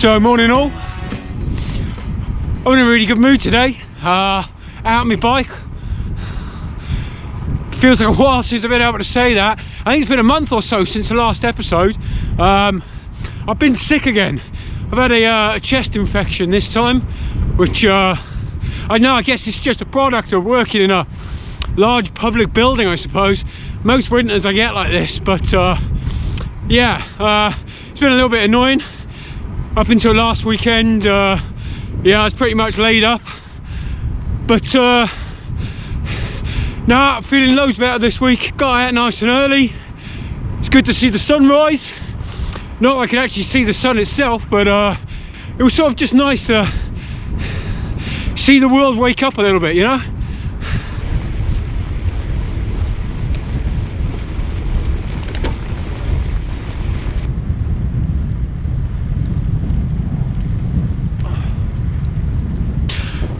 So morning all. I'm in a really good mood today. Out on my bike. Feels like a while since I've been able to say that. I think it's been a month or so since the last episode. I've been sick again. I've had a chest infection this time, which I guess it's just a product of working in a large public building, I suppose. Most winters I get like this, but yeah, it's been a little bit annoying up until last weekend. Yeah, I was pretty much laid up, but now I'm feeling loads better this week. Got out nice and early. It's good to see the sunrise. Not like I can actually see the sun itself, but it was sort of just nice to see the world wake up a little bit, you know.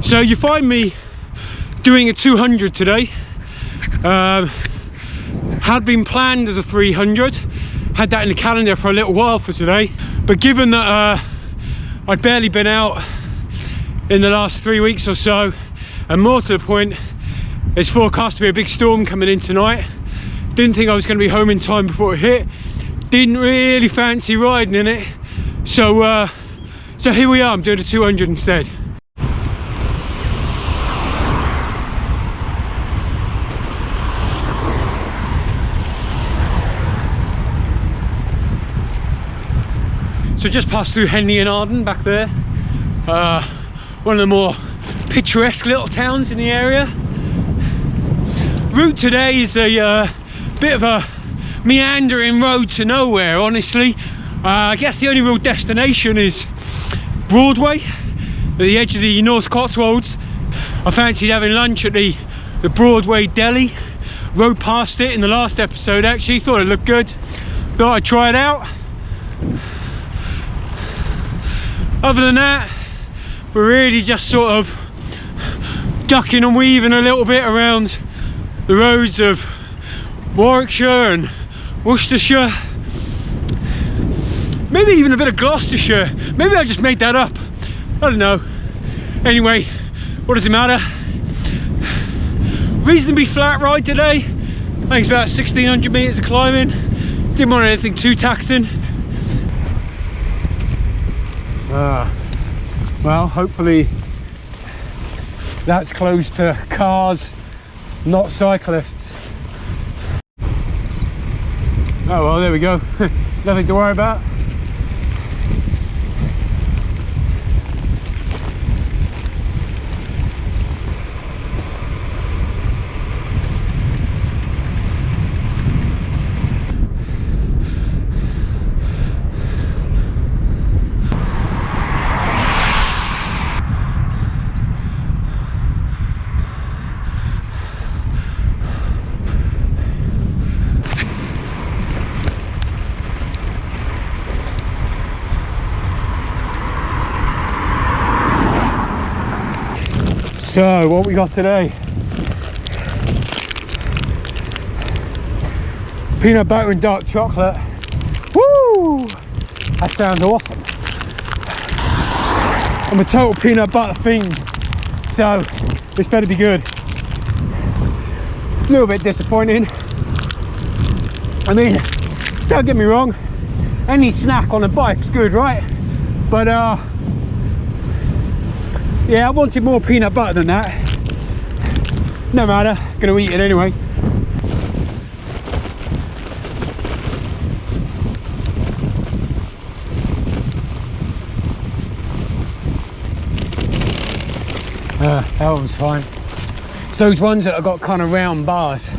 So you find me doing a 200 today. Had been planned as a 300, had that in the calendar for a little while for today, but given that I'd barely been out in the last 3 weeks or so, and more to the point, it's forecast to be a big storm coming in tonight. Didn't think I was going to be home in time before it hit. Didn't really fancy riding in it, so here we are. I'm doing a 200 instead. So just passed through Henley and Arden back there. One of the more picturesque little towns in the area. Route today is a bit of a meandering road to nowhere, honestly. I guess the only real destination is Broadway, at the edge of the North Cotswolds. I fancied having lunch at the Broadway Deli. Rode past it in the last episode actually, thought it looked good. Thought I'd try it out. Other than that, we're really just sort of ducking and weaving a little bit around the roads of Warwickshire and Worcestershire. Maybe even a bit of Gloucestershire. Maybe I just made that up. I don't know. Anyway, what does it matter? Reasonably flat ride today. I think it's about 1,600 meters of climbing. Didn't want anything too taxing. Well, hopefully that's closed to cars, not cyclists. Oh well, there we go. Nothing to worry about. So, what we got today? Peanut butter and dark chocolate. Woo! That sounds awesome. I'm a total peanut butter fiend, so this better be good. A little bit disappointing. I mean, don't get me wrong, any snack on a bike's good, right? But yeah, I wanted more peanut butter than that. No matter, gonna eat it anyway. That one was fine. It's those ones that have got kind of round bars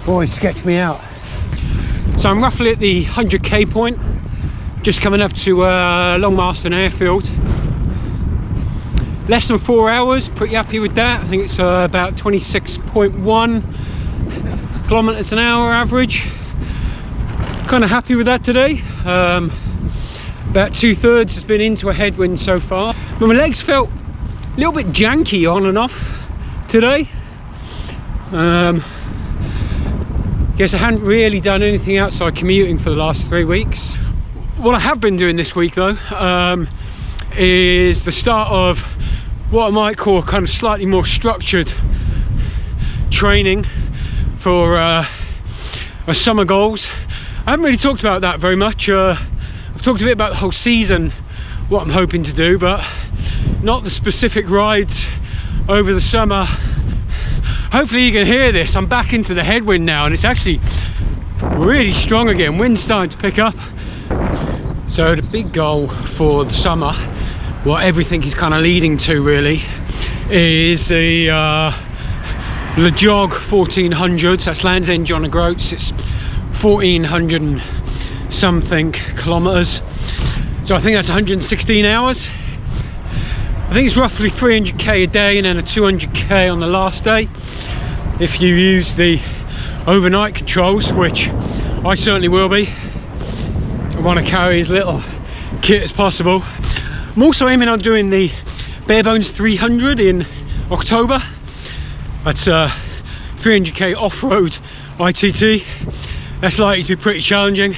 always sketch me out. So I'm roughly at the 100k point, just coming up to Long Marston Airfield. Less than 4 hours, pretty happy with that. I think it's about 26.1 kilometers an hour average. Kind of happy with that today. About 2/3 has been into a headwind so far. But my legs felt a little bit janky on and off today. Guess I hadn't really done anything outside commuting for the last 3 weeks. What I have been doing this week though, is the start of what I might call kind of slightly more structured training for my summer goals. I haven't really talked about that very much. I've talked a bit about the whole season, what I'm hoping to do, but not the specific rides over the summer. Hopefully you can hear this. I'm back into the headwind now, and it's actually really strong again. Wind's starting to pick up. So the big goal for the summer, what everything is kind of leading to really, is the Le Jog 1400. That's Land's End John O'Groats. It's 1400 and something kilometers. So I think that's 116 hours. I think it's roughly 300k a day and then a 200k on the last day if you use the overnight controls, which I certainly will be. I want to carry as little kit as possible. I'm also aiming on doing the Bare Bones 300 in October. That's 300k off-road ITT. That's likely to be pretty challenging.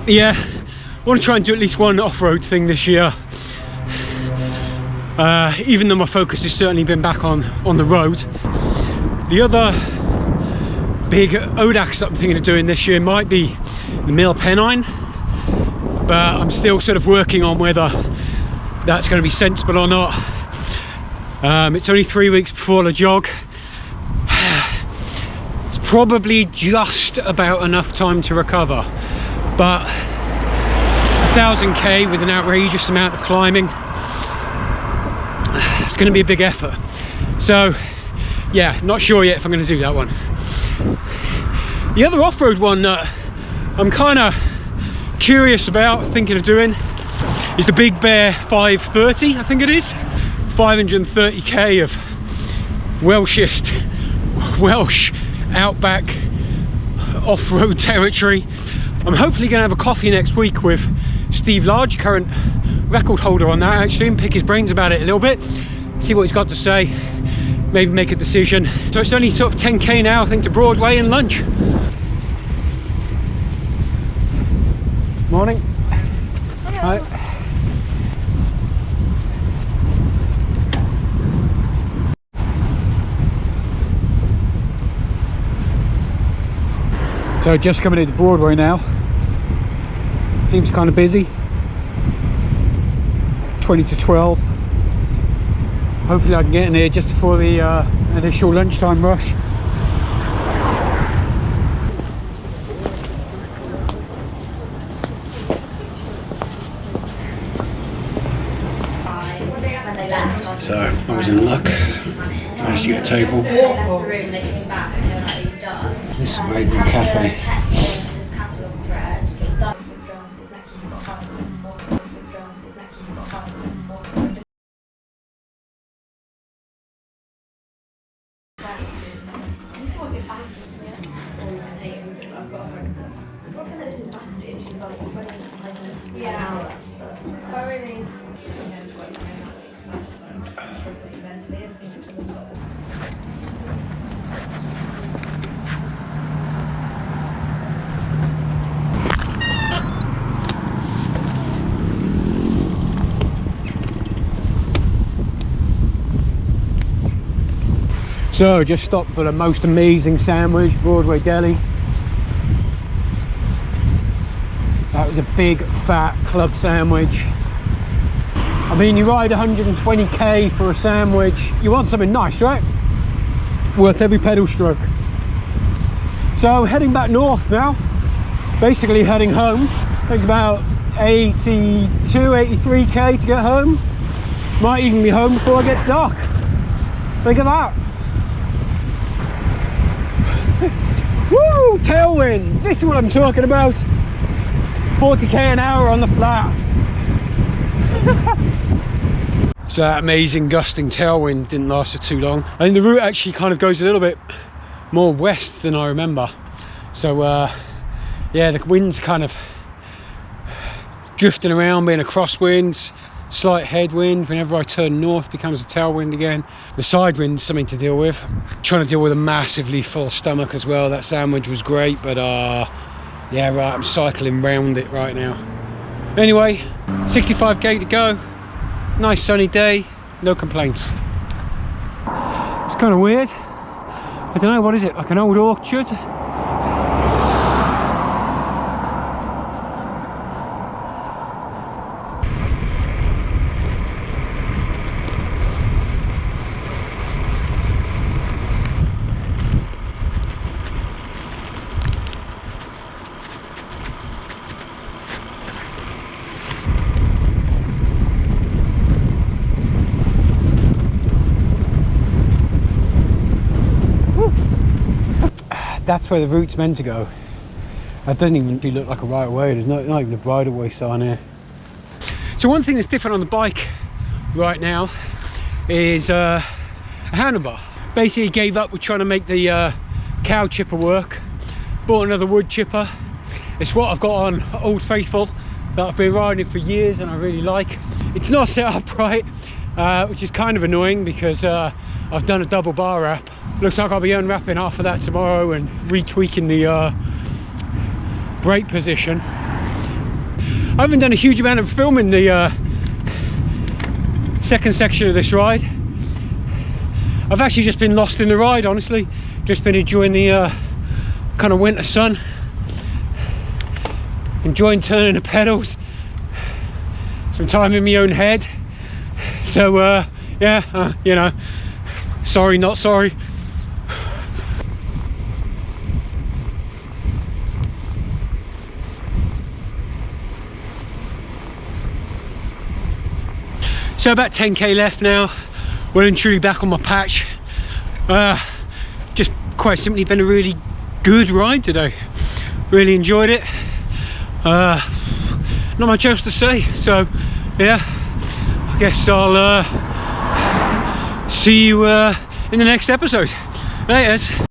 Yeah, I want to try and do at least one off-road thing this year. Even though my focus has certainly been back on the road. The other big ODAX that I'm thinking of doing this year might be the Mill Pennine, but I'm still sort of working on whether that's going to be sensible or not. It's only 3 weeks before the jog. It's probably just about enough time to recover, but 1000k with an outrageous amount of climbing, it's going to be a big effort. So yeah, not sure yet if I'm going to do that one. The other off-road one that I'm kind of curious about, thinking of doing, is the Big Bear 530, I think it is. 530k of Welsh outback off-road territory. I'm hopefully going to have a coffee next week with Steve Large, current record holder on that actually, and pick his brains about it a little bit, see what he's got to say, maybe make a decision. So it's only sort of 10k now, I think, to Broadway and lunch. Morning. Hello. Hi. So just coming into Broadway now. Seems kind of busy. 20 to 12. Hopefully I can get in here just before the initial lunchtime rush. So I was in luck, managed to get a table. This is a very good cafe. So just stopped for the most amazing sandwich, Broadway Deli. That was a big fat club sandwich. I mean, you ride 120k for a sandwich. You want something nice, right? Worth every pedal stroke. So heading back north now, basically heading home. Takes about 82, 83k to get home. Might even be home before it gets dark. Think of that. Woo! Tailwind! This is what I'm talking about. 40k an hour on the flat. So that amazing gusting tailwind didn't last for too long. I think the route actually kind of goes a little bit more west than I remember. So yeah, the wind's kind of drifting around, being a crosswind, slight headwind. Whenever I turn north, becomes a tailwind again. The side wind's something to deal with. Trying to deal with a massively full stomach as well. That sandwich was great, but yeah, right, I'm cycling round it right now. Anyway, 65k to go, nice sunny day, no complaints. It's kind of weird, I don't know, what is it, like an old orchard? That's where the route's meant to go. That doesn't even look like a right of way. There's not even a Broadway sign here. So one thing that's different on the bike right now is a handlebar. Basically gave up with trying to make the cow chipper work. Bought another wood chipper. It's what I've got on Old Faithful that I've been riding for years and I really like. It's not set up right, which is kind of annoying because I've done a double bar wrap. Looks like I'll be unwrapping half of that tomorrow and retweaking the brake position. I haven't done a huge amount of filming the second section of this ride. I've actually just been lost in the ride, honestly. Just been enjoying the kind of winter sun. Enjoying turning the pedals. Some time in my own head. So yeah, you know, sorry, not sorry. So about 10k left now, well and truly back on my patch. Just quite simply been a really good ride today. Really enjoyed it. Not much else to say, so yeah, I guess I'll see you in the next episode. Laters.